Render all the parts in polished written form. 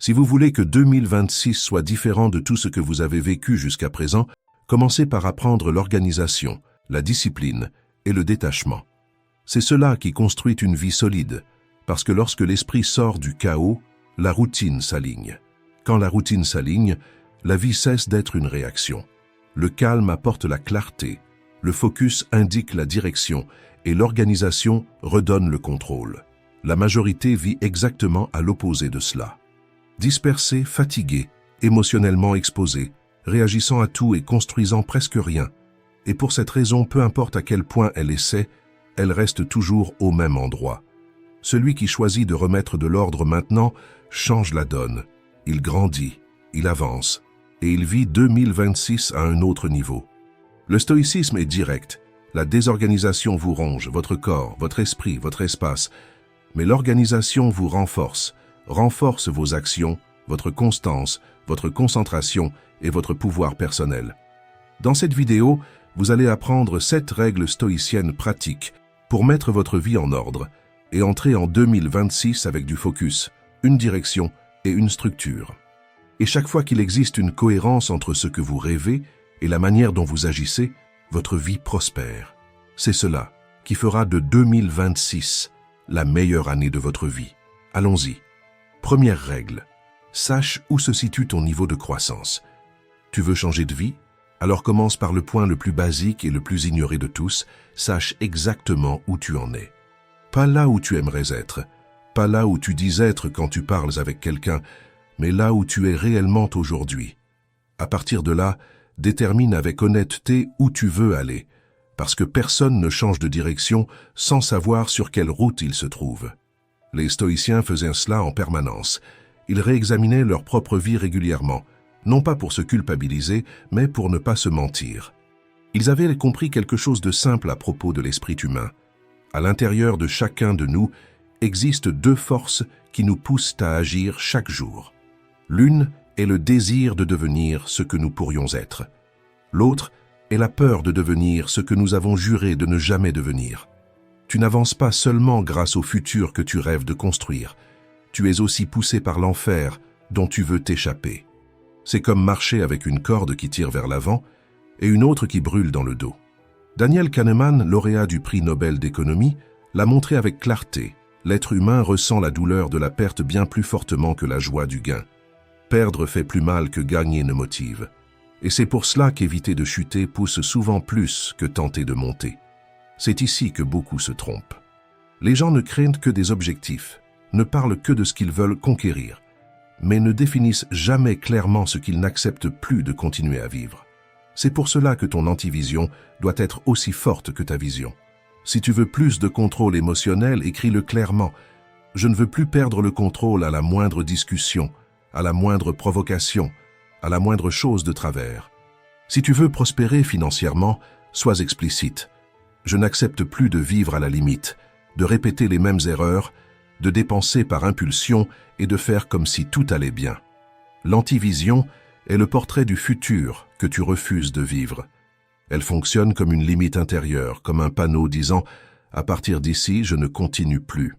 Si vous voulez que 2026 soit différent de tout ce que vous avez vécu jusqu'à présent, commencez par apprendre l'organisation, la discipline et le détachement. C'est cela qui construit une vie solide, parce que lorsque l'esprit sort du chaos, la routine s'aligne. Quand la routine s'aligne, la vie cesse d'être une réaction. Le calme apporte la clarté, le focus indique la direction et l'organisation redonne le contrôle. La majorité vit exactement à l'opposé de cela. Dispersée, fatiguée, émotionnellement exposée, réagissant à tout et construisant presque rien. Et pour cette raison, peu importe à quel point elle essaie, elle reste toujours au même endroit. Celui qui choisit de remettre de l'ordre maintenant change la donne. Il grandit, il avance, et il vit 2026 à un autre niveau. Le stoïcisme est direct. La désorganisation vous ronge, votre corps, votre esprit, votre espace. Mais l'organisation vous renforce vos actions, votre constance, votre concentration et votre pouvoir personnel. Dans cette vidéo, vous allez apprendre 7 règles stoïciennes pratiques pour mettre votre vie en ordre et entrer en 2026 avec du focus, une direction et une structure. Et chaque fois qu'il existe une cohérence entre ce que vous rêvez et la manière dont vous agissez, votre vie prospère. C'est cela qui fera de 2026 la meilleure année de votre vie. Allons-y. Première règle. Sache où se situe ton niveau de croissance. Tu veux changer de vie? Alors commence par le point le plus basique et le plus ignoré de tous. Sache exactement où tu en es. Pas là où tu aimerais être, pas là où tu dis être quand tu parles avec quelqu'un, mais là où tu es réellement aujourd'hui. À partir de là, détermine avec honnêteté où tu veux aller, parce que personne ne change de direction sans savoir sur quelle route il se trouve. Les stoïciens faisaient cela en permanence. Ils réexaminaient leur propre vie régulièrement, non pas pour se culpabiliser, mais pour ne pas se mentir. Ils avaient compris quelque chose de simple à propos de l'esprit humain. À l'intérieur de chacun de nous existent 2 forces qui nous poussent à agir chaque jour. L'une est le désir de devenir ce que nous pourrions être. L'autre est la peur de devenir ce que nous avons juré de ne jamais devenir. Tu n'avances pas seulement grâce au futur que tu rêves de construire. Tu es aussi poussé par l'enfer dont tu veux t'échapper. C'est comme marcher avec une corde qui tire vers l'avant et une autre qui brûle dans le dos. Daniel Kahneman, lauréat du prix Nobel d'économie, l'a montré avec clarté. L'être humain ressent la douleur de la perte bien plus fortement que la joie du gain. Perdre fait plus mal que gagner ne motive. Et c'est pour cela qu'éviter de chuter pousse souvent plus que tenter de monter. C'est ici que beaucoup se trompent. Les gens ne craignent que des objectifs, ne parlent que de ce qu'ils veulent conquérir, mais ne définissent jamais clairement ce qu'ils n'acceptent plus de continuer à vivre. C'est pour cela que ton antivision doit être aussi forte que ta vision. Si tu veux plus de contrôle émotionnel, écris-le clairement. Je ne veux plus perdre le contrôle à la moindre discussion, à la moindre provocation, à la moindre chose de travers. Si tu veux prospérer financièrement, sois explicite. Je n'accepte plus de vivre à la limite, de répéter les mêmes erreurs, de dépenser par impulsion et de faire comme si tout allait bien. L'antivision est le portrait du futur que tu refuses de vivre. Elle fonctionne comme une limite intérieure, comme un panneau disant « À partir d'ici, je ne continue plus ».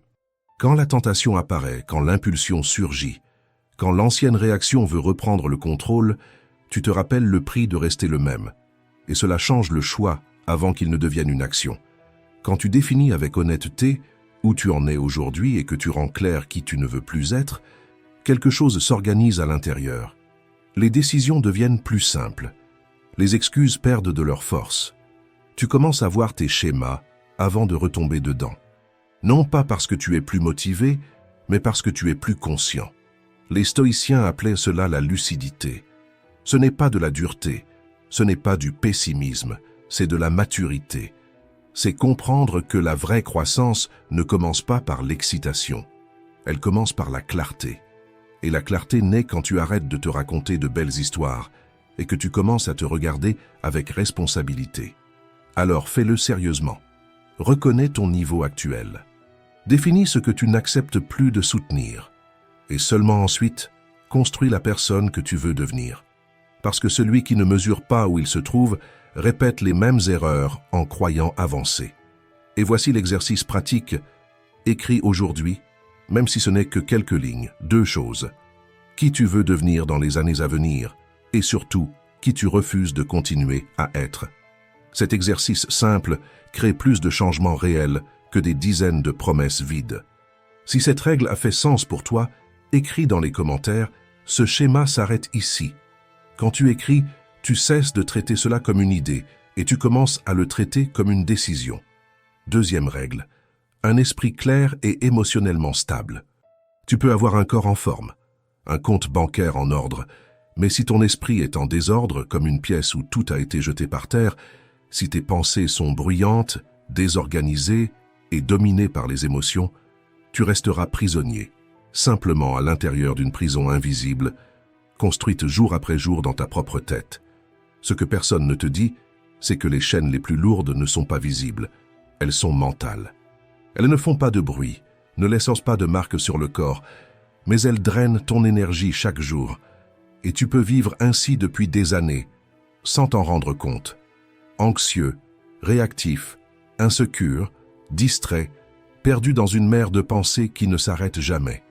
Quand la tentation apparaît, quand l'impulsion surgit, quand l'ancienne réaction veut reprendre le contrôle, tu te rappelles le prix de rester le même. Et cela change le choix avant qu'il ne devienne une action. Quand tu définis avec honnêteté où tu en es aujourd'hui et que tu rends clair qui tu ne veux plus être, quelque chose s'organise à l'intérieur. Les décisions deviennent plus simples. Les excuses perdent de leur force. Tu commences à voir tes schémas avant de retomber dedans. Non pas parce que tu es plus motivé, mais parce que tu es plus conscient. Les stoïciens appelaient cela la lucidité. Ce n'est pas de la dureté, ce n'est pas du pessimisme, c'est de la maturité. C'est comprendre que la vraie croissance ne commence pas par l'excitation. Elle commence par la clarté. Et la clarté naît quand tu arrêtes de te raconter de belles histoires et que tu commences à te regarder avec responsabilité. Alors fais-le sérieusement. Reconnais ton niveau actuel. Définis ce que tu n'acceptes plus de soutenir. Et seulement ensuite, construis la personne que tu veux devenir. Parce que celui qui ne mesure pas où il se trouve répète les mêmes erreurs en croyant avancer. Et voici l'exercice pratique. Écris aujourd'hui, même si ce n'est que quelques lignes, 2 choses. qui tu veux devenir dans les années à venir, et surtout, qui tu refuses de continuer à être. Cet exercice simple crée plus de changements réels que des dizaines de promesses vides. Si cette règle a fait sens pour toi, écris dans les commentaires, ce schéma s'arrête ici. Quand tu écris, tu cesses de traiter cela comme une idée et tu commences à le traiter comme une décision. Deuxième règle, un esprit clair et émotionnellement stable. Tu peux avoir un corps en forme, un compte bancaire en ordre, mais si ton esprit est en désordre, comme une pièce où tout a été jeté par terre, si tes pensées sont bruyantes, désorganisées et dominées par les émotions, tu resteras prisonnier, simplement à l'intérieur d'une prison invisible, construite jour après jour dans ta propre tête. Ce que personne ne te dit, c'est que les chaînes les plus lourdes ne sont pas visibles, elles sont mentales. Elles ne font pas de bruit, ne laissent pas de marque sur le corps, mais elles drainent ton énergie chaque jour, et tu peux vivre ainsi depuis des années, sans t'en rendre compte. Anxieux, réactif, insécure, distrait, perdu dans une mer de pensées qui ne s'arrête jamais,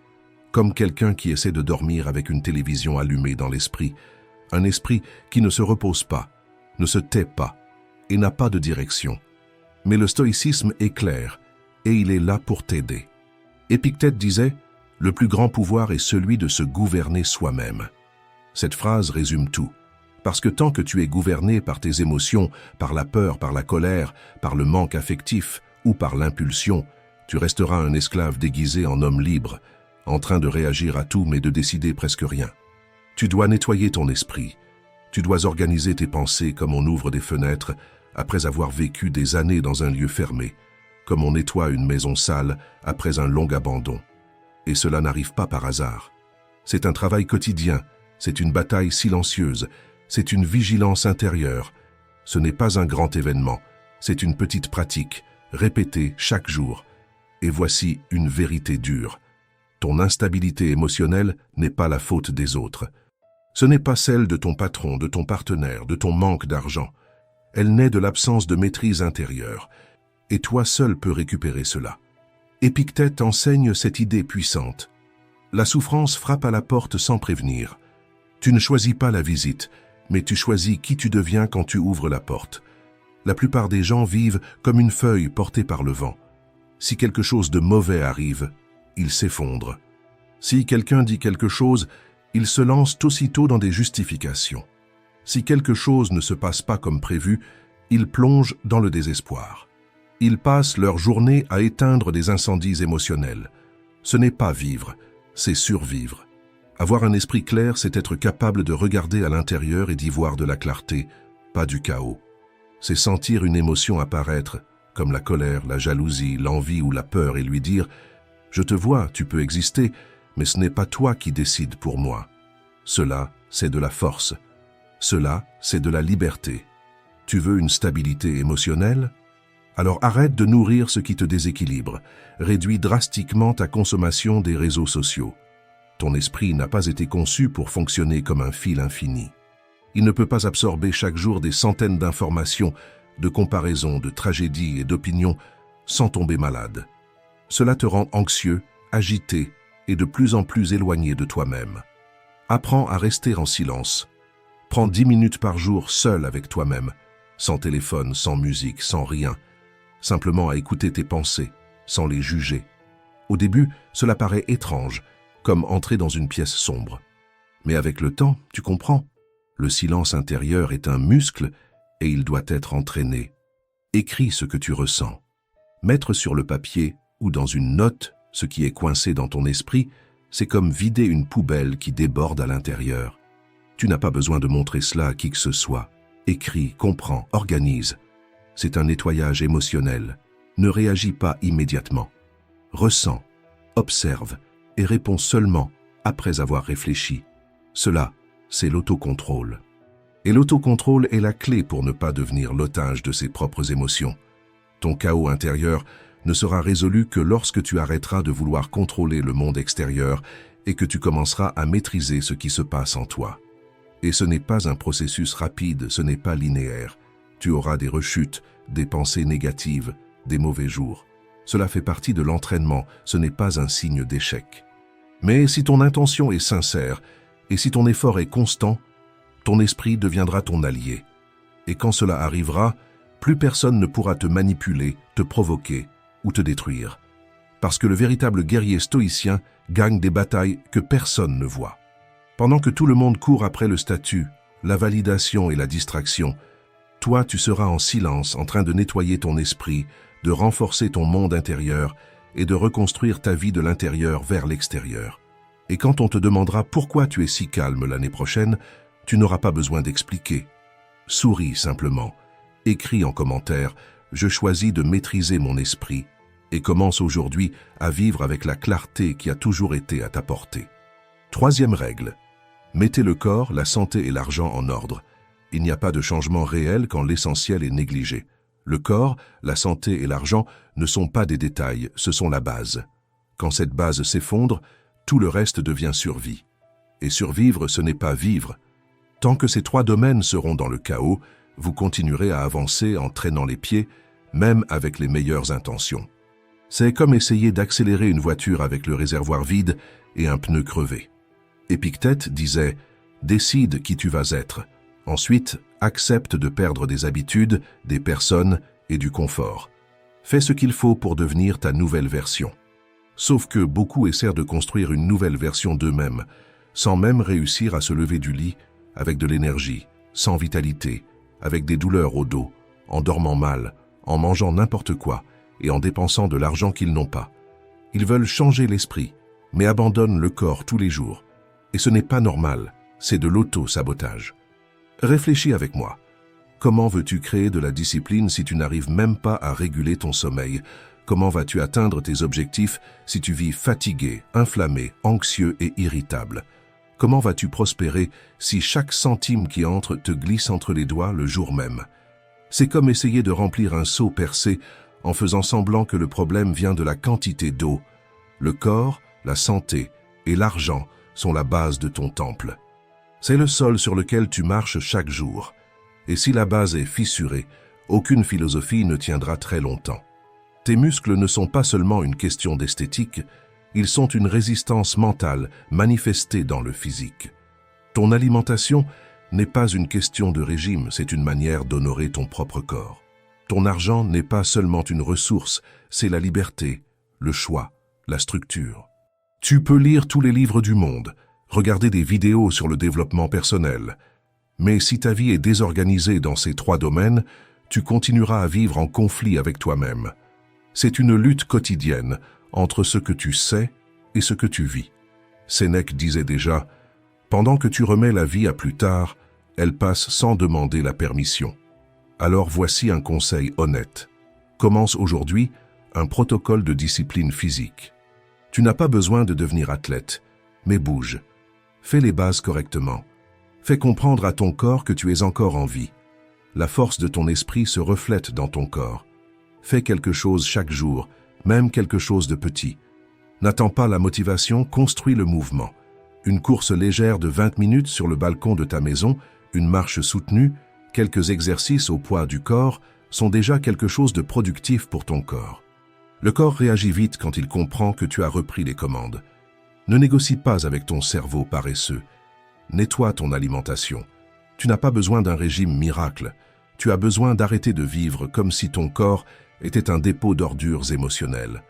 comme quelqu'un qui essaie de dormir avec une télévision allumée dans l'esprit, un esprit qui ne se repose pas, ne se tait pas et n'a pas de direction. Mais le stoïcisme est clair et il est là pour t'aider. Épictète disait « Le plus grand pouvoir est celui de se gouverner soi-même ». Cette phrase résume tout. Parce que tant que tu es gouverné par tes émotions, par la peur, par la colère, par le manque affectif ou par l'impulsion, tu resteras un esclave déguisé en homme libre, en train de réagir à tout mais de décider presque rien. Tu dois nettoyer ton esprit. Tu dois organiser tes pensées comme on ouvre des fenêtres après avoir vécu des années dans un lieu fermé, comme on nettoie une maison sale après un long abandon. Et cela n'arrive pas par hasard. C'est un travail quotidien, c'est une bataille silencieuse, c'est une vigilance intérieure. Ce n'est pas un grand événement, c'est une petite pratique, répétée chaque jour. Et voici une vérité dure. Ton instabilité émotionnelle n'est pas la faute des autres. Ce n'est pas celle de ton patron, de ton partenaire, de ton manque d'argent. Elle naît de l'absence de maîtrise intérieure. Et toi seul peux récupérer cela. Épictète enseigne cette idée puissante. La souffrance frappe à la porte sans prévenir. Tu ne choisis pas la visite, mais tu choisis qui tu deviens quand tu ouvres la porte. La plupart des gens vivent comme une feuille portée par le vent. Si quelque chose de mauvais arrive, ils s'effondrent. Si quelqu'un dit quelque chose, ils se lancent aussitôt dans des justifications. Si quelque chose ne se passe pas comme prévu, ils plongent dans le désespoir. Ils passent leur journée à éteindre des incendies émotionnels. Ce n'est pas vivre, c'est survivre. Avoir un esprit clair, c'est être capable de regarder à l'intérieur et d'y voir de la clarté, pas du chaos. C'est sentir une émotion apparaître, comme la colère, la jalousie, l'envie ou la peur, et lui dire « Je te vois, tu peux exister, mais ce n'est pas toi qui décides pour moi. » Cela, c'est de la force. Cela, c'est de la liberté. Tu veux une stabilité émotionnelle? Alors arrête de nourrir ce qui te déséquilibre. Réduis drastiquement ta consommation des réseaux sociaux. Ton esprit n'a pas été conçu pour fonctionner comme un fil infini. Il ne peut pas absorber chaque jour des centaines d'informations, de comparaisons, de tragédies et d'opinions sans tomber malade. Cela te rend anxieux, agité et de plus en plus éloigné de toi-même. Apprends à rester en silence. Prends 10 minutes par jour seul avec toi-même, sans téléphone, sans musique, sans rien, simplement à écouter tes pensées, sans les juger. Au début, cela paraît étrange, comme entrer dans une pièce sombre. Mais avec le temps, tu comprends. Le silence intérieur est un muscle et il doit être entraîné. Écris ce que tu ressens. Mettre sur le papier ou dans une note ce qui est coincé dans ton esprit, c'est comme vider une poubelle qui déborde à l'intérieur. Tu n'as pas besoin de montrer cela à qui que ce soit. Écris, comprends, organise. C'est un nettoyage émotionnel. Ne réagis pas immédiatement. Ressens, observe et réponds seulement après avoir réfléchi. Cela, c'est l'autocontrôle. Et l'autocontrôle est la clé pour ne pas devenir l'otage de ses propres émotions. Ton chaos intérieur ne sera résolu que lorsque tu arrêteras de vouloir contrôler le monde extérieur et que tu commenceras à maîtriser ce qui se passe en toi. Et ce n'est pas un processus rapide, ce n'est pas linéaire. Tu auras des rechutes, des pensées négatives, des mauvais jours. Cela fait partie de l'entraînement, ce n'est pas un signe d'échec. Mais si ton intention est sincère et si ton effort est constant, ton esprit deviendra ton allié. Et quand cela arrivera, plus personne ne pourra te manipuler, te provoquer ou te détruire. Parce que le véritable guerrier stoïcien gagne des batailles que personne ne voit. Pendant que tout le monde court après le statut, la validation et la distraction, toi tu seras en silence en train de nettoyer ton esprit, de renforcer ton monde intérieur et de reconstruire ta vie de l'intérieur vers l'extérieur. Et quand on te demandera pourquoi tu es si calme l'année prochaine, tu n'auras pas besoin d'expliquer. Souris simplement, écris en commentaire « Je choisis de maîtriser mon esprit » et commence aujourd'hui à vivre avec la clarté qui a toujours été à ta portée. Troisième règle. Mettez le corps, la santé et l'argent en ordre. Il n'y a pas de changement réel quand l'essentiel est négligé. Le corps, la santé et l'argent ne sont pas des détails, ce sont la base. Quand cette base s'effondre, tout le reste devient survie. Et survivre, ce n'est pas vivre. Tant que ces trois domaines seront dans le chaos, vous continuerez à avancer en traînant les pieds, même avec les meilleures intentions. C'est comme essayer d'accélérer une voiture avec le réservoir vide et un pneu crevé. Épictète disait « Décide qui tu vas être. Ensuite, accepte de perdre des habitudes, des personnes et du confort. Fais ce qu'il faut pour devenir ta nouvelle version. » Sauf que beaucoup essaient de construire une nouvelle version d'eux-mêmes, sans même réussir à se lever du lit, avec de l'énergie, sans vitalité, avec des douleurs au dos, en dormant mal, en mangeant n'importe quoi et en dépensant de l'argent qu'ils n'ont pas. Ils veulent changer l'esprit, mais abandonnent le corps tous les jours. Et ce n'est pas normal, c'est de l'auto-sabotage. Réfléchis avec moi. Comment veux-tu créer de la discipline si tu n'arrives même pas à réguler ton sommeil? Comment vas-tu atteindre tes objectifs si tu vis fatigué, inflammé, anxieux et irritable? Comment vas-tu prospérer si chaque centime qui entre te glisse entre les doigts le jour même? C'est comme essayer de remplir un seau percé en faisant semblant que le problème vient de la quantité d'eau. Le corps, la santé et l'argent sont la base de ton temple. C'est le sol sur lequel tu marches chaque jour. Et si la base est fissurée, aucune philosophie ne tiendra très longtemps. Tes muscles ne sont pas seulement une question d'esthétique, ils sont une résistance mentale manifestée dans le physique. Ton alimentation n'est pas une question de régime, c'est une manière d'honorer ton propre corps. Ton argent n'est pas seulement une ressource, c'est la liberté, le choix, la structure. Tu peux lire tous les livres du monde, regarder des vidéos sur le développement personnel. Mais si ta vie est désorganisée dans ces trois domaines, tu continueras à vivre en conflit avec toi-même. C'est une lutte quotidienne entre ce que tu sais et ce que tu vis. Sénèque disait déjà « Pendant que tu remets la vie à plus tard, elle passe sans demander la permission. » Alors voici un conseil honnête. Commence aujourd'hui un protocole de discipline physique. Tu n'as pas besoin de devenir athlète, mais bouge. Fais les bases correctement. Fais comprendre à ton corps que tu es encore en vie. La force de ton esprit se reflète dans ton corps. Fais quelque chose chaque jour, même quelque chose de petit. N'attends pas la motivation, construis le mouvement. Une course légère de 20 minutes sur le balcon de ta maison, une marche soutenue, quelques exercices au poids du corps sont déjà quelque chose de productif pour ton corps. Le corps réagit vite quand il comprend que tu as repris les commandes. Ne négocie pas avec ton cerveau paresseux. Nettoie ton alimentation. Tu n'as pas besoin d'un régime miracle. Tu as besoin d'arrêter de vivre comme si ton corps était un dépôt d'ordures émotionnelles.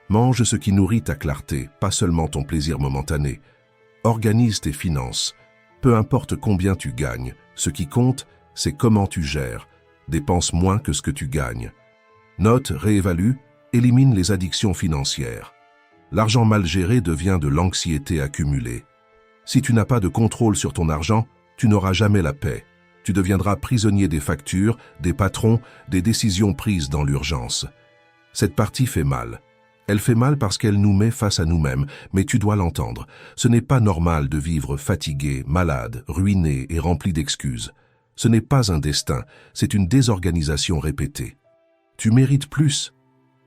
Mange ce qui nourrit ta clarté, pas seulement ton plaisir momentané. Organise tes finances. Peu importe combien tu gagnes, ce qui compte, c'est comment tu gères. Dépense moins que ce que tu gagnes. Note, réévalue, élimine les addictions financières. L'argent mal géré devient de l'anxiété accumulée. Si tu n'as pas de contrôle sur ton argent, tu n'auras jamais la paix. Tu deviendras prisonnier des factures, des patrons, des décisions prises dans l'urgence. Cette partie fait mal. Elle fait mal parce qu'elle nous met face à nous-mêmes, mais tu dois l'entendre. Ce n'est pas normal de vivre fatigué, malade, ruiné et rempli d'excuses. Ce n'est pas un destin, c'est une désorganisation répétée. Tu mérites plus.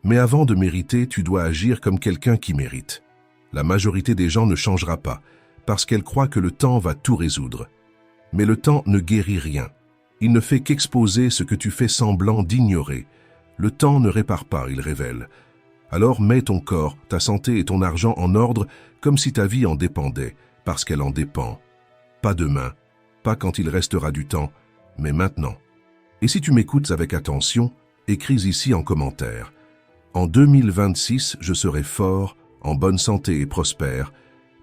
Mais avant de mériter, tu dois agir comme quelqu'un qui mérite. La majorité des gens ne changera pas, parce qu'elle croit que le temps va tout résoudre. Mais le temps ne guérit rien. Il ne fait qu'exposer ce que tu fais semblant d'ignorer. Le temps ne répare pas, il révèle. Alors mets ton corps, ta santé et ton argent en ordre comme si ta vie en dépendait, parce qu'elle en dépend. Pas demain, pas quand il restera du temps, mais maintenant. Et si tu m'écoutes avec attention, écris ici en commentaire. En 2026, je serai fort, en bonne santé et prospère,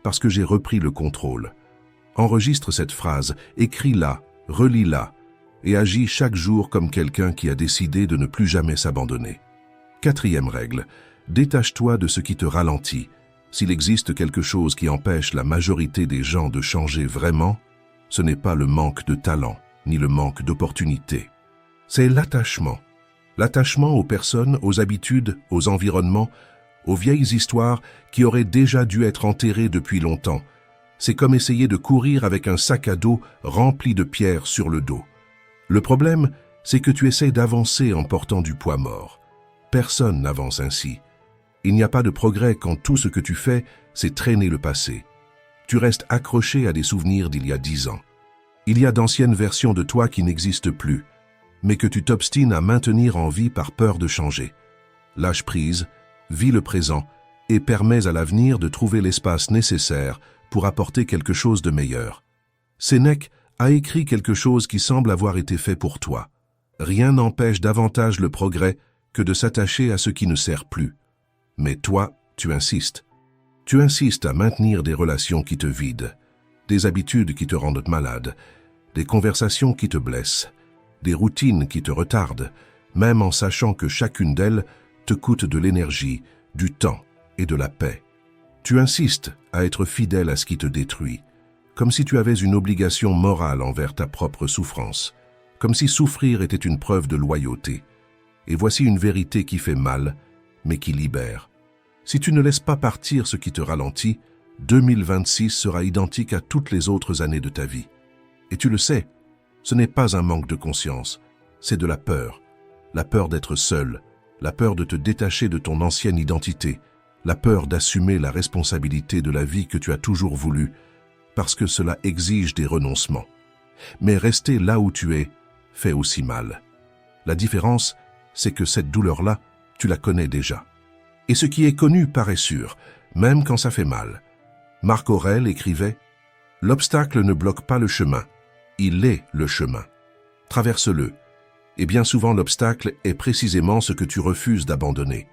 parce que j'ai repris le contrôle. Enregistre cette phrase, écris-la, relis-la, et agis chaque jour comme quelqu'un qui a décidé de ne plus jamais s'abandonner. 4e règle, détache-toi de ce qui te ralentit. S'il existe quelque chose qui empêche la majorité des gens de changer vraiment, ce n'est pas le manque de talent, ni le manque d'opportunités. C'est l'attachement. L'attachement aux personnes, aux habitudes, aux environnements, aux vieilles histoires qui auraient déjà dû être enterrées depuis longtemps. C'est comme essayer de courir avec un sac à dos rempli de pierres sur le dos. Le problème, c'est que tu essaies d'avancer en portant du poids mort. Personne n'avance ainsi. Il n'y a pas de progrès quand tout ce que tu fais, c'est traîner le passé. Tu restes accroché à des souvenirs d'il y a 10 ans. Il y a d'anciennes versions de toi qui n'existent plus, mais que tu t'obstines à maintenir en vie par peur de changer. Lâche prise, vis le présent et permets à l'avenir de trouver l'espace nécessaire pour apporter quelque chose de meilleur. Sénèque a écrit quelque chose qui semble avoir été fait pour toi. Rien n'empêche davantage le progrès que de s'attacher à ce qui ne sert plus. Mais toi, tu insistes. Tu insistes à maintenir des relations qui te vident, des habitudes qui te rendent malade, des conversations qui te blessent, des routines qui te retardent, même en sachant que chacune d'elles te coûte de l'énergie, du temps et de la paix. Tu insistes à être fidèle à ce qui te détruit, comme si tu avais une obligation morale envers ta propre souffrance, comme si souffrir était une preuve de loyauté. Et voici une vérité qui fait mal, mais qui libère. Si tu ne laisses pas partir ce qui te ralentit, 2026 sera identique à toutes les autres années de ta vie. Et tu le sais, ce n'est pas un manque de conscience, c'est de la peur d'être seul, la peur de te détacher de ton ancienne identité, la peur d'assumer la responsabilité de la vie que tu as toujours voulu, parce que cela exige des renoncements. Mais rester là où tu es fait aussi mal. La différence, c'est que cette douleur-là, tu la connais déjà. Et ce qui est connu paraît sûr, même quand ça fait mal. Marc Aurèle écrivait « L'obstacle ne bloque pas le chemin, il est le chemin. Traverse-le. » Et bien souvent l'obstacle est précisément ce que tu refuses d'abandonner.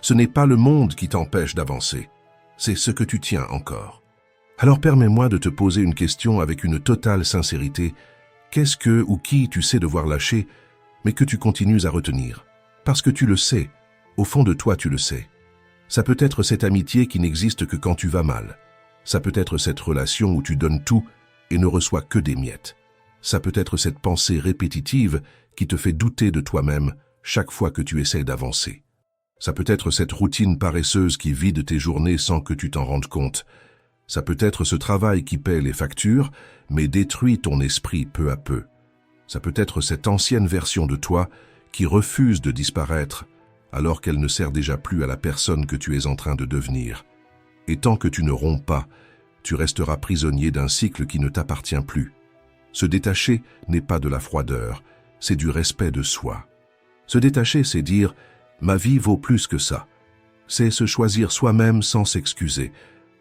Ce n'est pas le monde qui t'empêche d'avancer, c'est ce que tu tiens encore. Alors permets-moi de te poser une question avec une totale sincérité. Qu'est-ce que ou qui tu sais devoir lâcher, mais que tu continues à retenir? Parce que tu le sais, au fond de toi tu le sais. Ça peut être cette amitié qui n'existe que quand tu vas mal. Ça peut être cette relation où tu donnes tout et ne reçois que des miettes. Ça peut être cette pensée répétitive qui te fait douter de toi-même chaque fois que tu essaies d'avancer. Ça peut être cette routine paresseuse qui vide tes journées sans que tu t'en rendes compte. Ça peut être ce travail qui paie les factures, mais détruit ton esprit peu à peu. Ça peut être cette ancienne version de toi qui refuse de disparaître, alors qu'elle ne sert déjà plus à la personne que tu es en train de devenir. Et tant que tu ne romps pas, tu resteras prisonnier d'un cycle qui ne t'appartient plus. Se détacher n'est pas de la froideur, c'est du respect de soi. Se détacher, c'est dire « ma vie vaut plus que ça ». C'est se choisir soi-même sans s'excuser.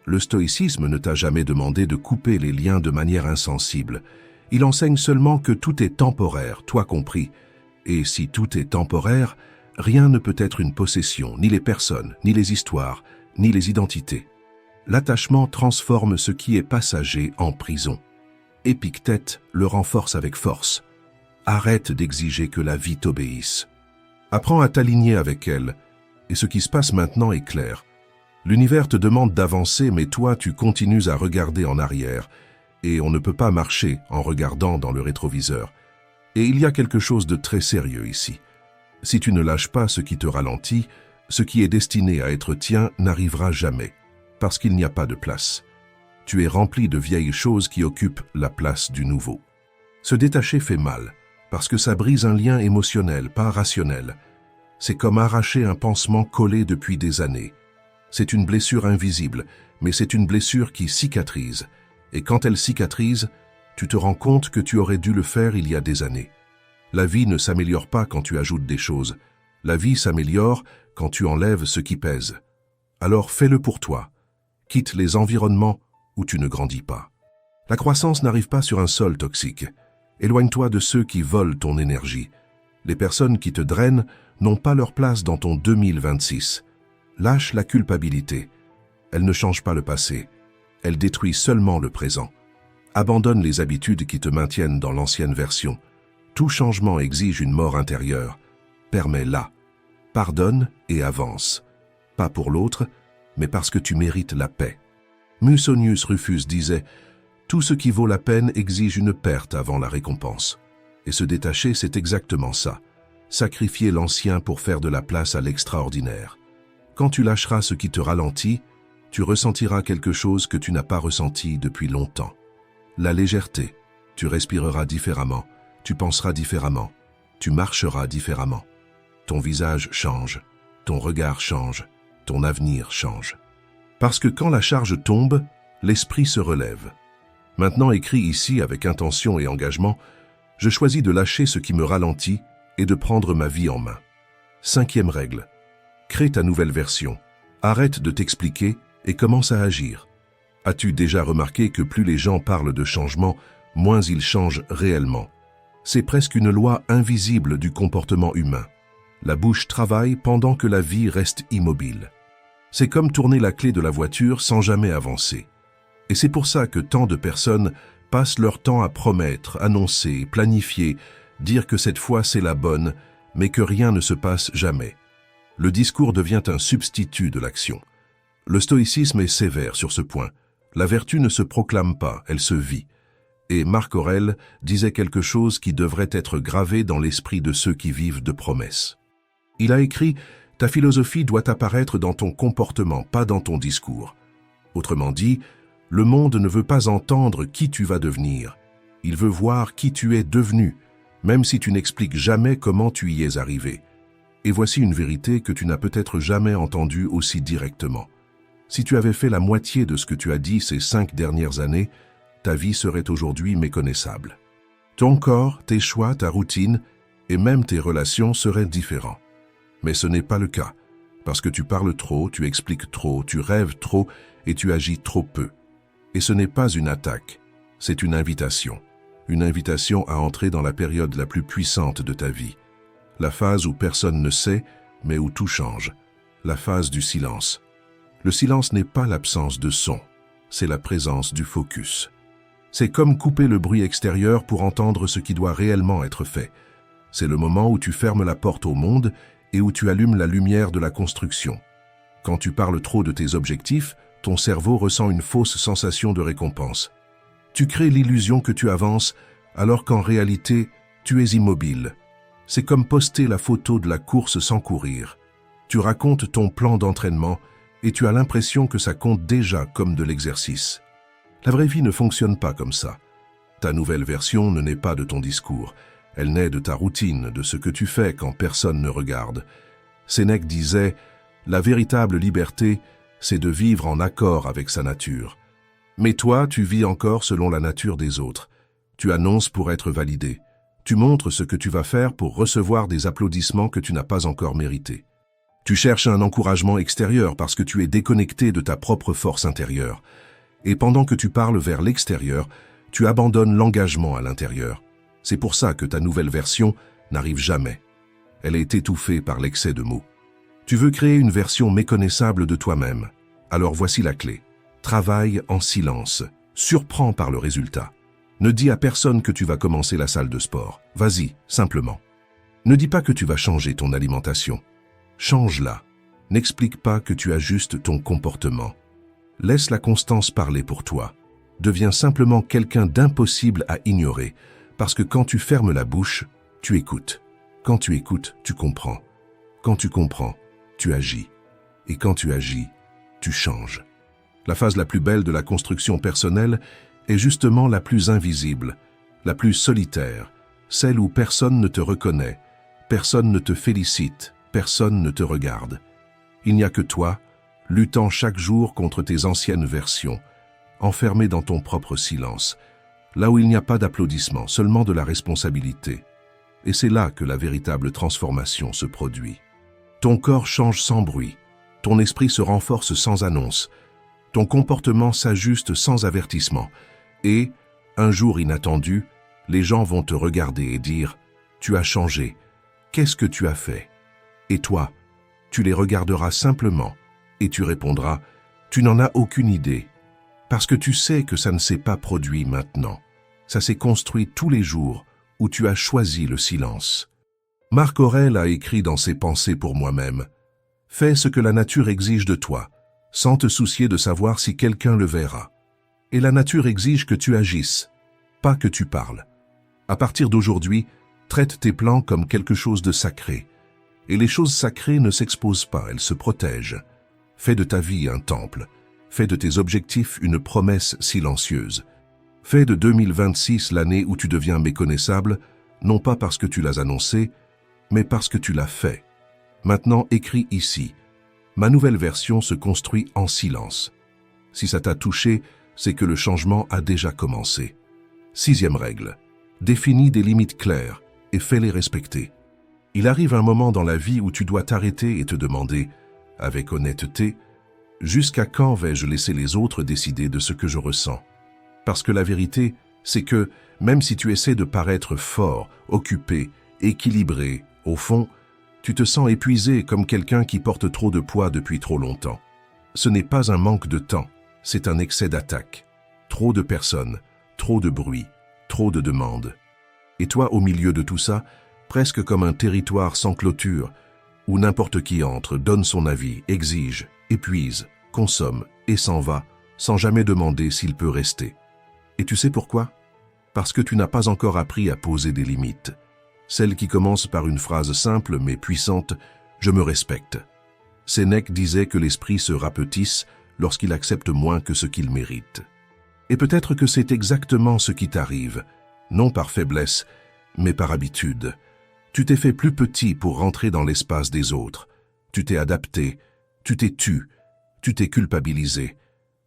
Le stoïcisme ne t'a jamais demandé de couper les liens de manière insensible. Il enseigne seulement que tout est temporaire, toi compris. Et si tout est temporaire, rien ne peut être une possession, ni les personnes, ni les histoires, ni les identités. L'attachement transforme ce qui est passager en prison. Épictète le renforce avec force. Arrête d'exiger que la vie t'obéisse. Apprends à t'aligner avec elle, et ce qui se passe maintenant est clair. L'univers te demande d'avancer, mais toi tu continues à regarder en arrière, et on ne peut pas marcher en regardant dans le rétroviseur. Et il y a quelque chose de très sérieux ici. Si tu ne lâches pas ce qui te ralentit, ce qui est destiné à être tien n'arrivera jamais, parce qu'il n'y a pas de place. Tu es rempli de vieilles choses qui occupent la place du nouveau. Se détacher fait mal, parce que ça brise un lien émotionnel, pas rationnel. C'est comme arracher un pansement collé depuis des années. C'est une blessure invisible, mais c'est une blessure qui cicatrise. Et quand elle cicatrise, tu te rends compte que tu aurais dû le faire il y a des années. La vie ne s'améliore pas quand tu ajoutes des choses. La vie s'améliore quand tu enlèves ce qui pèse. Alors fais-le pour toi. Quitte les environnements où tu ne grandis pas. La croissance n'arrive pas sur un sol toxique. Éloigne-toi de ceux qui volent ton énergie. Les personnes qui te drainent n'ont pas leur place dans ton 2026. Lâche la culpabilité. Elle ne change pas le passé. Elle détruit seulement le présent. Abandonne les habitudes qui te maintiennent dans l'ancienne version. Tout changement exige une mort intérieure. Permets-la. Pardonne et avance. Pas pour l'autre, mais parce que tu mérites la paix. Musonius Rufus disait « Tout ce qui vaut la peine exige une perte avant la récompense. » Et se détacher, c'est exactement ça. Sacrifier l'ancien pour faire de la place à l'extraordinaire. Quand tu lâcheras ce qui te ralentit, tu ressentiras quelque chose que tu n'as pas ressenti depuis longtemps. La légèreté. Tu respireras différemment, tu penseras différemment, tu marcheras différemment. Ton visage change, ton regard change, ton avenir change. Parce que quand la charge tombe, l'esprit se relève. Maintenant écrit ici avec intention et engagement, je choisis de lâcher ce qui me ralentit et de prendre ma vie en main. 5e règle. Crée ta nouvelle version. Arrête de t'expliquer et commence à agir. As-tu déjà remarqué que plus les gens parlent de changement, moins ils changent réellement? C'est presque une loi invisible du comportement humain. La bouche travaille pendant que la vie reste immobile. C'est comme tourner la clé de la voiture sans jamais avancer. Et c'est pour ça que tant de personnes passent leur temps à promettre, annoncer, planifier, dire que cette fois c'est la bonne, mais que rien ne se passe jamais. Le discours devient un substitut de l'action. Le stoïcisme est sévère sur ce point. La vertu ne se proclame pas, elle se vit. Et Marc Aurèle disait quelque chose qui devrait être gravé dans l'esprit de ceux qui vivent de promesses. Il a écrit « Ta philosophie doit apparaître dans ton comportement, pas dans ton discours. » Autrement dit, le monde ne veut pas entendre qui tu vas devenir. Il veut voir qui tu es devenu, même si tu n'expliques jamais comment tu y es arrivé. Et voici une vérité que tu n'as peut-être jamais entendue aussi directement. Si tu avais fait la moitié de ce que tu as dit ces 5 dernières années, ta vie serait aujourd'hui méconnaissable. Ton corps, tes choix, ta routine et même tes relations seraient différents. Mais ce n'est pas le cas, parce que tu parles trop, tu expliques trop, tu rêves trop et tu agis trop peu. Et ce n'est pas une attaque, c'est une invitation à entrer dans la période la plus puissante de ta vie. La phase où personne ne sait, mais où tout change. La phase du silence. Le silence n'est pas l'absence de son, c'est la présence du focus. C'est comme couper le bruit extérieur pour entendre ce qui doit réellement être fait. C'est le moment où tu fermes la porte au monde et où tu allumes la lumière de la construction. Quand tu parles trop de tes objectifs, ton cerveau ressent une fausse sensation de récompense. Tu crées l'illusion que tu avances, alors qu'en réalité, tu es immobile. C'est comme poster la photo de la course sans courir. Tu racontes ton plan d'entraînement et tu as l'impression que ça compte déjà comme de l'exercice. La vraie vie ne fonctionne pas comme ça. Ta nouvelle version ne naît pas de ton discours. Elle naît de ta routine, de ce que tu fais quand personne ne regarde. Sénèque disait « La véritable liberté, c'est de vivre en accord avec sa nature. » Mais toi, tu vis encore selon la nature des autres. Tu annonces pour être validé. Tu montres ce que tu vas faire pour recevoir des applaudissements que tu n'as pas encore mérités. Tu cherches un encouragement extérieur parce que tu es déconnecté de ta propre force intérieure. Et pendant que tu parles vers l'extérieur, tu abandonnes l'engagement à l'intérieur. C'est pour ça que ta nouvelle version n'arrive jamais. Elle est étouffée par l'excès de mots. Tu veux créer une version méconnaissable de toi-même. Alors voici la clé. Travaille en silence. Surprends par le résultat. Ne dis à personne que tu vas commencer la salle de sport. Vas-y, simplement. Ne dis pas que tu vas changer ton alimentation. Change-la. N'explique pas que tu ajustes ton comportement. Laisse la constance parler pour toi. Deviens simplement quelqu'un d'impossible à ignorer, parce que quand tu fermes la bouche, tu écoutes. Quand tu écoutes, tu comprends. Quand tu comprends, tu agis. Et quand tu agis, tu changes. La phase la plus belle de la construction personnelle est justement la plus invisible, la plus solitaire, celle où personne ne te reconnaît, personne ne te félicite, personne ne te regarde. Il n'y a que toi, luttant chaque jour contre tes anciennes versions, enfermé dans ton propre silence, là où il n'y a pas d'applaudissements, seulement de la responsabilité. Et c'est là que la véritable transformation se produit. Ton corps change sans bruit, ton esprit se renforce sans annonce, ton comportement s'ajuste sans avertissement, et, un jour inattendu, les gens vont te regarder et dire « Tu as changé, qu'est-ce que tu as fait ?» Et toi, tu les regarderas simplement, et tu répondras « Tu n'en as aucune idée », parce que tu sais que ça ne s'est pas produit maintenant. Ça s'est construit tous les jours où tu as choisi le silence. Marc Aurèle a écrit dans ses Pensées pour moi-même « Fais ce que la nature exige de toi, sans te soucier de savoir si quelqu'un le verra. Et la nature exige que tu agisses, pas que tu parles. À partir d'aujourd'hui, traite tes plans comme quelque chose de sacré. Et les choses sacrées ne s'exposent pas, elles se protègent. Fais de ta vie un temple. Fais de tes objectifs une promesse silencieuse. Fais de 2026 l'année où tu deviens méconnaissable, non pas parce que tu l'as annoncé, mais parce que tu l'as fait. Maintenant, écris ici. Ma nouvelle version se construit en silence. Si ça t'a touché, c'est que le changement a déjà commencé. 6e règle. Définis des limites claires et fais-les respecter. Il arrive un moment dans la vie où tu dois t'arrêter et te demander, avec honnêteté, jusqu'à quand vais-je laisser les autres décider de ce que je ressens? Parce que la vérité, c'est que, même si tu essaies de paraître fort, occupé, équilibré, au fond, tu te sens épuisé comme quelqu'un qui porte trop de poids depuis trop longtemps. Ce n'est pas un manque de temps, c'est un excès d'attaque. Trop de personnes, trop de bruit, trop de demandes. Et toi, au milieu de tout ça, presque comme un territoire sans clôture, où n'importe qui entre, donne son avis, exige, épuise, consomme et s'en va, sans jamais demander s'il peut rester. Et tu sais pourquoi? Parce que tu n'as pas encore appris à poser des limites. Celle qui commence par une phrase simple mais puissante « Je me respecte ». Sénèque disait que l'esprit se rapetisse lorsqu'il accepte moins que ce qu'il mérite. Et peut-être que c'est exactement ce qui t'arrive, non par faiblesse, mais par habitude. Tu t'es fait plus petit pour rentrer dans l'espace des autres. Tu t'es adapté, tu t'es tu t'es culpabilisé.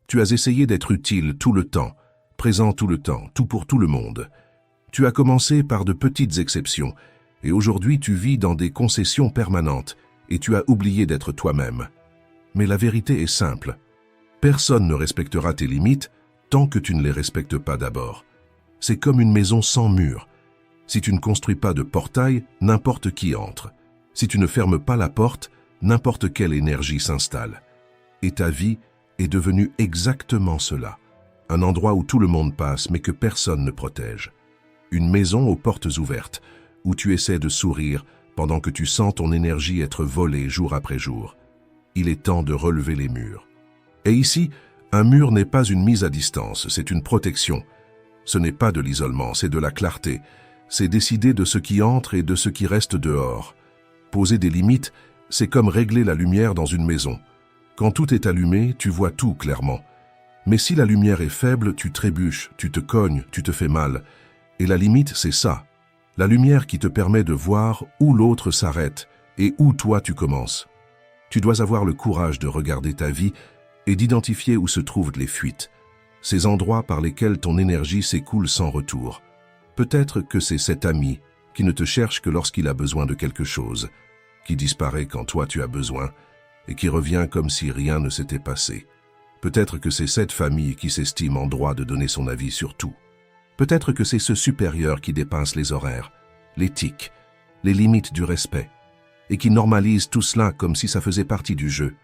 Tu as essayé d'être utile tout le temps, présent tout le temps, tout pour tout le monde. Tu as commencé par de petites exceptions, et aujourd'hui tu vis dans des concessions permanentes, et tu as oublié d'être toi-même. Mais la vérité est simple. Personne ne respectera tes limites tant que tu ne les respectes pas d'abord. C'est comme une maison sans mur. Si tu ne construis pas de portail, n'importe qui entre. Si tu ne fermes pas la porte, n'importe quelle énergie s'installe. Et ta vie est devenue exactement cela. Un endroit où tout le monde passe mais que personne ne protège. Une maison aux portes ouvertes, où tu essaies de sourire pendant que tu sens ton énergie être volée jour après jour. Il est temps de relever les murs. Et ici, un mur n'est pas une mise à distance, c'est une protection. Ce n'est pas de l'isolement, c'est de la clarté. C'est décider de ce qui entre et de ce qui reste dehors. Poser des limites, c'est comme régler la lumière dans une maison. Quand tout est allumé, tu vois tout clairement. Mais si la lumière est faible, tu trébuches, tu te cognes, tu te fais mal. Et la limite, c'est ça. La lumière qui te permet de voir où l'autre s'arrête et où toi tu commences. Tu dois avoir le courage de regarder ta vie et d'identifier où se trouvent les fuites, ces endroits par lesquels ton énergie s'écoule sans retour. Peut-être que c'est cet ami qui ne te cherche que lorsqu'il a besoin de quelque chose, qui disparaît quand toi tu as besoin et qui revient comme si rien ne s'était passé. Peut-être que c'est cette famille qui s'estime en droit de donner son avis sur tout. Peut-être que c'est ce supérieur qui dépasse les horaires, l'éthique, les limites du respect, et qui normalise tout cela comme si ça faisait partie du jeu.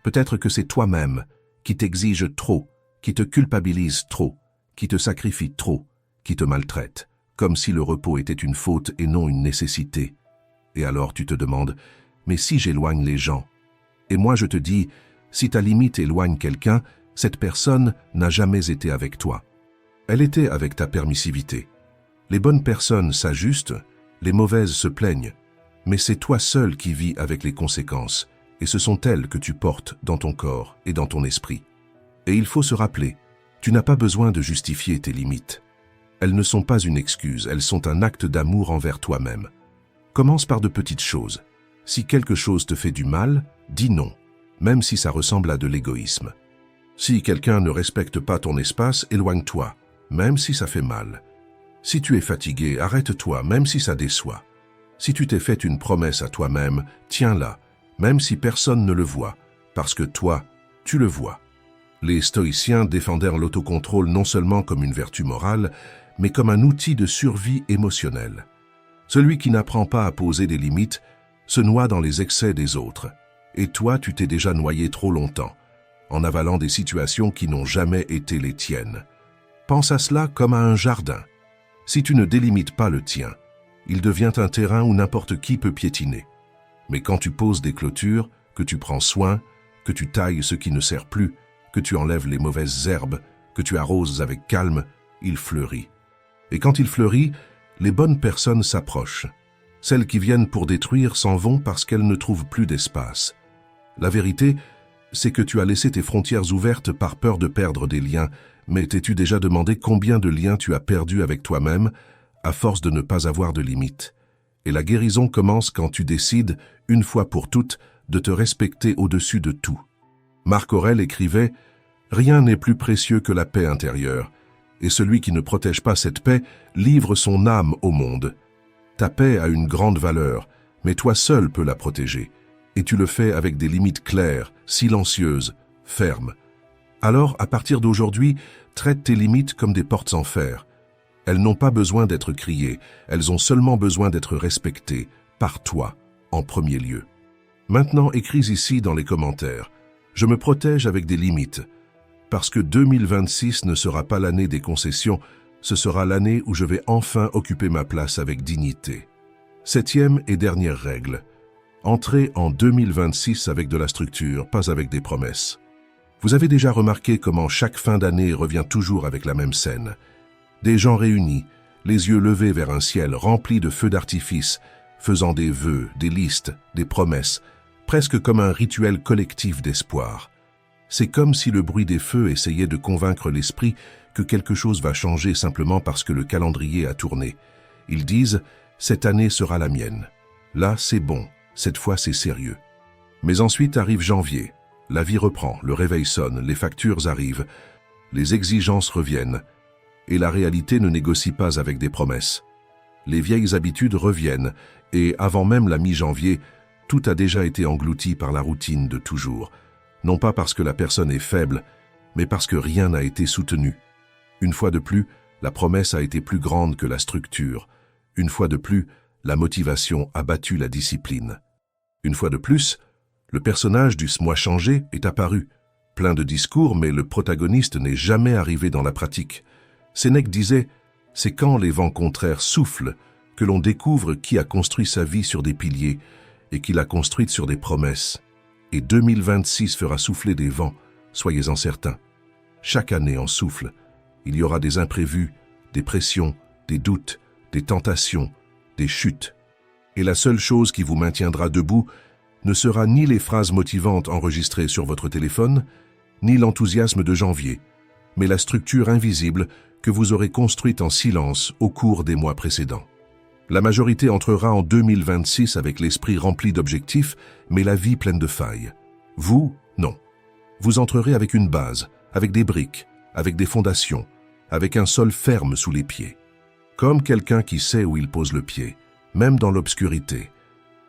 Peut-être que c'est toi-même qui t'exige trop, qui te culpabilise trop, qui te sacrifie trop, qui te maltraite, comme si le repos était une faute et non une nécessité. Et alors tu te demandes, mais si j'éloigne les gens? Et moi je te dis, si ta limite éloigne quelqu'un, cette personne n'a jamais été avec toi. Elle était avec ta permissivité. Les bonnes personnes s'ajustent, les mauvaises se plaignent, mais c'est toi seul qui vis avec les conséquences, et ce sont elles que tu portes dans ton corps et dans ton esprit. Et il faut se rappeler, tu n'as pas besoin de justifier tes limites. Elles ne sont pas une excuse, elles sont un acte d'amour envers toi-même. Commence par de petites choses. Si quelque chose te fait du mal, dis non, même si ça ressemble à de l'égoïsme. Si quelqu'un ne respecte pas ton espace, éloigne-toi, même si ça fait mal. Si tu es fatigué, arrête-toi, même si ça déçoit. Si tu t'es fait une promesse à toi-même, tiens-la, même si personne ne le voit, parce que toi, tu le vois. Les stoïciens défendèrent l'autocontrôle non seulement comme une vertu morale, mais comme un outil de survie émotionnelle. Celui qui n'apprend pas à poser des limites se noie dans les excès des autres. Et toi, tu t'es déjà noyé trop longtemps, en avalant des situations qui n'ont jamais été les tiennes. Pense à cela comme à un jardin. Si tu ne délimites pas le tien, il devient un terrain où n'importe qui peut piétiner. Mais quand tu poses des clôtures, que tu prends soin, que tu tailles ce qui ne sert plus, que tu enlèves les mauvaises herbes, que tu arroses avec calme, il fleurit. Et quand il fleurit, les bonnes personnes s'approchent. Celles qui viennent pour détruire s'en vont parce qu'elles ne trouvent plus d'espace. La vérité, c'est que tu as laissé tes frontières ouvertes par peur de perdre des liens, mais t'es-tu déjà demandé combien de liens tu as perdus avec toi-même, à force de ne pas avoir de limites? Et la guérison commence quand tu décides, une fois pour toutes, de te respecter au-dessus de tout. Marc Aurèle écrivait « Rien n'est plus précieux que la paix intérieure, et celui qui ne protège pas cette paix livre son âme au monde. Ta paix a une grande valeur, mais toi seul peux la protéger, et tu le fais avec des limites claires, silencieuses, fermes. Alors, à partir d'aujourd'hui, traite tes limites comme des portes en fer. Elles n'ont pas besoin d'être criées, elles ont seulement besoin d'être respectées, par toi, en premier lieu. Maintenant, écris ici dans les commentaires. Je me protège avec des limites, parce que 2026 ne sera pas l'année des concessions, ce sera l'année où je vais enfin occuper ma place avec dignité. 7e et dernière règle. Entrez en 2026 avec de la structure, pas avec des promesses. Vous avez déjà remarqué comment chaque fin d'année revient toujours avec la même scène. Des gens réunis, les yeux levés vers un ciel rempli de feux d'artifice, faisant des vœux, des listes, des promesses, presque comme un rituel collectif d'espoir. C'est comme si le bruit des feux essayait de convaincre l'esprit que quelque chose va changer simplement parce que le calendrier a tourné. Ils disent « cette année sera la mienne ». Là, c'est bon, cette fois c'est sérieux. Mais ensuite arrive janvier. La vie reprend, le réveil sonne, les factures arrivent, les exigences reviennent, et la réalité ne négocie pas avec des promesses. Les vieilles habitudes reviennent, et avant même la mi-janvier, tout a déjà été englouti par la routine de toujours. Non pas parce que la personne est faible, mais parce que rien n'a été soutenu. Une fois de plus, la promesse a été plus grande que la structure. Une fois de plus, la motivation a battu la discipline. Une fois de plus, le personnage du « moi changé » est apparu. Plein de discours, mais le protagoniste n'est jamais arrivé dans la pratique. Sénèque disait « C'est quand les vents contraires soufflent que l'on découvre qui a construit sa vie sur des piliers et qui l'a construite sur des promesses. Et 2026 fera souffler des vents, soyez-en certains. Chaque année en souffle. Il y aura des imprévus, des pressions, des doutes, des tentations, des chutes. Et la seule chose qui vous maintiendra debout ne sera ni les phrases motivantes enregistrées sur votre téléphone, ni l'enthousiasme de janvier, mais la structure invisible que vous aurez construite en silence au cours des mois précédents. La majorité entrera en 2026 avec l'esprit rempli d'objectifs, mais la vie pleine de failles. Vous, non. Vous entrerez avec une base, avec des briques, avec des fondations, avec un sol ferme sous les pieds. Comme quelqu'un qui sait où il pose le pied, même dans l'obscurité.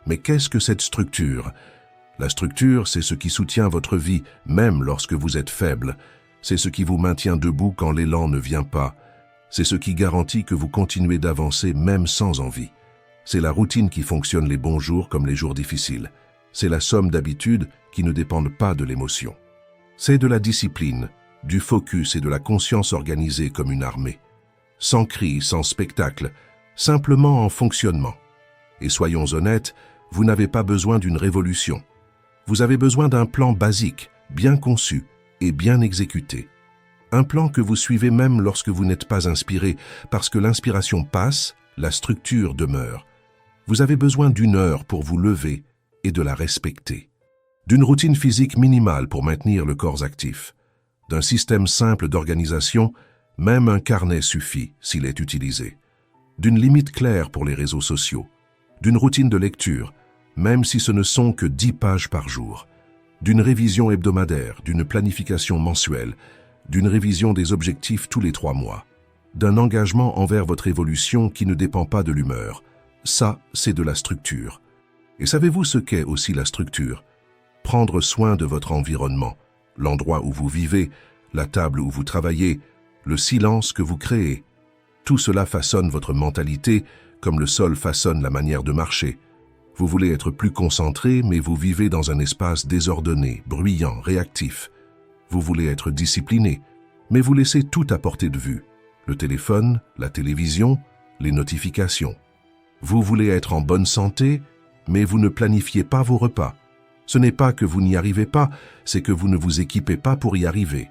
Mais qu'est-ce que cette structure? La structure, c'est ce qui soutient votre vie, même lorsque vous êtes faible. C'est ce qui vous maintient debout quand l'élan ne vient pas. C'est ce qui garantit que vous continuez d'avancer même sans envie. C'est la routine qui fonctionne les bons jours comme les jours difficiles. C'est la somme d'habitudes qui ne dépendent pas de l'émotion. C'est de la discipline, du focus et de la conscience organisée comme une armée. Sans cri, sans spectacle, simplement en fonctionnement. Et soyons honnêtes, vous n'avez pas besoin d'une révolution. Vous avez besoin d'un plan basique, bien conçu et bien exécuté. Un plan que vous suivez même lorsque vous n'êtes pas inspiré, parce que l'inspiration passe, la structure demeure. Vous avez besoin d'une heure pour vous lever et de la respecter. D'une routine physique minimale pour maintenir le corps actif. D'un système simple d'organisation, même un carnet suffit s'il est utilisé. D'une limite claire pour les réseaux sociaux. D'une routine de lecture, même si ce ne sont que 10 pages par jour. D'une révision hebdomadaire, d'une planification mensuelle, d'une révision des objectifs tous les 3 mois, d'un engagement envers votre évolution qui ne dépend pas de l'humeur. Ça, c'est de la structure. Et savez-vous ce qu'est aussi la structure? prendre soin de votre environnement, l'endroit où vous vivez, la table où vous travaillez, le silence que vous créez. Tout cela façonne votre mentalité comme le sol façonne la manière de marcher. Vous voulez être plus concentré, mais vous vivez dans un espace désordonné, bruyant, réactif. Vous voulez être discipliné, mais vous laissez tout à portée de vue. Le téléphone, la télévision, les notifications. Vous voulez être en bonne santé, mais vous ne planifiez pas vos repas. Ce n'est pas que vous n'y arrivez pas, c'est que vous ne vous équipez pas pour y arriver.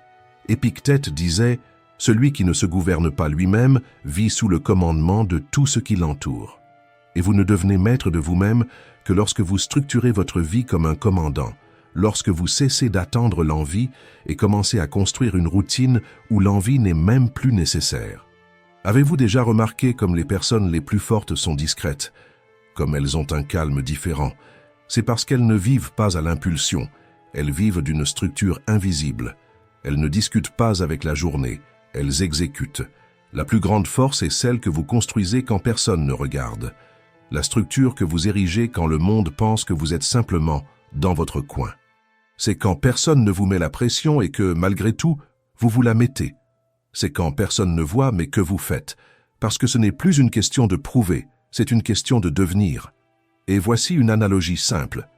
Épictète disait « Celui qui ne se gouverne pas lui-même vit sous le commandement de tout ce qui l'entoure. » Et vous ne devenez maître de vous-même que lorsque vous structurez votre vie comme un commandant, lorsque vous cessez d'attendre l'envie et commencez à construire une routine où l'envie n'est même plus nécessaire. Avez-vous déjà remarqué comme les personnes les plus fortes sont discrètes, comme elles ont un calme différent? C'est parce qu'elles ne vivent pas à l'impulsion, elles vivent d'une structure invisible. Elles ne discutent pas avec la journée, elles exécutent. La plus grande force est celle que vous construisez quand personne ne regarde. La structure que vous érigez quand le monde pense que vous êtes simplement dans votre coin. C'est quand personne ne vous met la pression et que, malgré tout, vous vous la mettez. C'est quand personne ne voit mais que vous faites, parce que ce n'est plus une question de prouver, c'est une question de devenir. Et voici une analogie simple.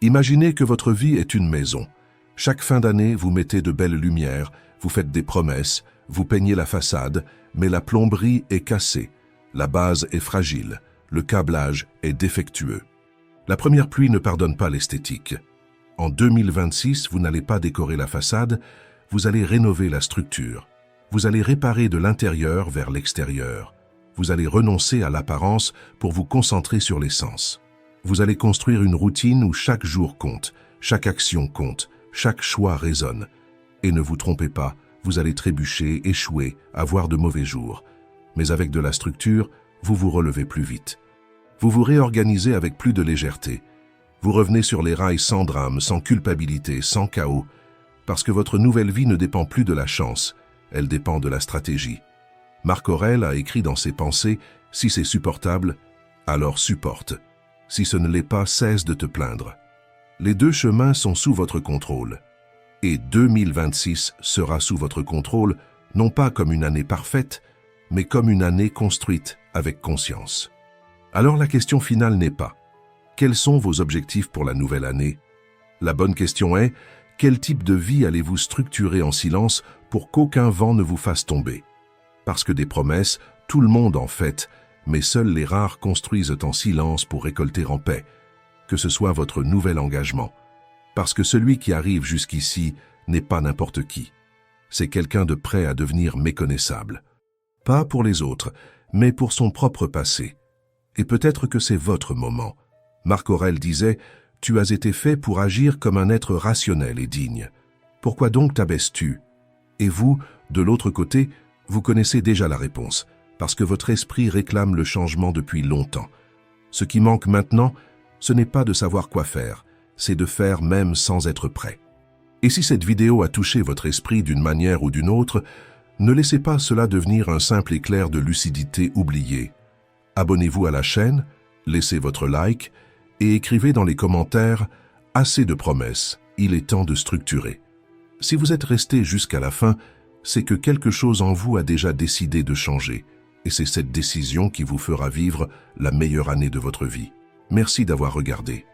Imaginez que votre vie est une maison. Chaque fin d'année, vous mettez de belles lumières, vous faites des promesses, vous peignez la façade, mais la plomberie est cassée, la base est fragile, le câblage est défectueux. La première pluie ne pardonne pas l'esthétique. En 2026, vous n'allez pas décorer la façade, vous allez rénover la structure. Vous allez réparer de l'intérieur vers l'extérieur. Vous allez renoncer à l'apparence pour vous concentrer sur l'essence. Vous allez construire une routine où chaque jour compte, chaque action compte, chaque choix résonne. Et ne vous trompez pas, vous allez trébucher, échouer, avoir de mauvais jours. Mais avec de la structure, vous vous relevez plus vite. Vous vous réorganisez avec plus de légèreté. Vous revenez sur les rails sans drame, sans culpabilité, sans chaos, parce que votre nouvelle vie ne dépend plus de la chance, elle dépend de la stratégie. Marc Aurèle a écrit dans ses pensées « Si c'est supportable, alors supporte. Si ce ne l'est pas, cesse de te plaindre. » Les deux chemins sont sous votre contrôle. Et 2026 sera sous votre contrôle, non pas comme une année parfaite, mais comme une année construite avec conscience. Alors la question finale n'est pas « Quels sont vos objectifs pour la nouvelle année ?» La bonne question est « Quel type de vie allez-vous structurer en silence pour qu'aucun vent ne vous fasse tomber ?» Parce que des promesses, tout le monde en fait, mais seuls les rares construisent en silence pour récolter en paix. Que ce soit votre nouvel engagement. Parce que celui qui arrive jusqu'ici n'est pas n'importe qui. C'est quelqu'un de prêt à devenir méconnaissable. Pas pour les autres, mais pour son propre passé. Et peut-être que c'est votre moment. Marc Aurèle disait « Tu as été fait pour agir comme un être rationnel et digne. Pourquoi donc t'abaisses-tu » Et vous, de l'autre côté, vous connaissez déjà la réponse, parce que votre esprit réclame le changement depuis longtemps. Ce qui manque maintenant, ce n'est pas de savoir quoi faire, c'est de faire même sans être prêt. Et si cette vidéo a touché votre esprit d'une manière ou d'une autre, ne laissez pas cela devenir un simple éclair de lucidité oublié. Abonnez-vous à la chaîne, laissez votre like et écrivez dans les commentaires « Assez de promesses, il est temps de structurer ». Si vous êtes resté jusqu'à la fin, c'est que quelque chose en vous a déjà décidé de changer, et c'est cette décision qui vous fera vivre la meilleure année de votre vie. Merci d'avoir regardé.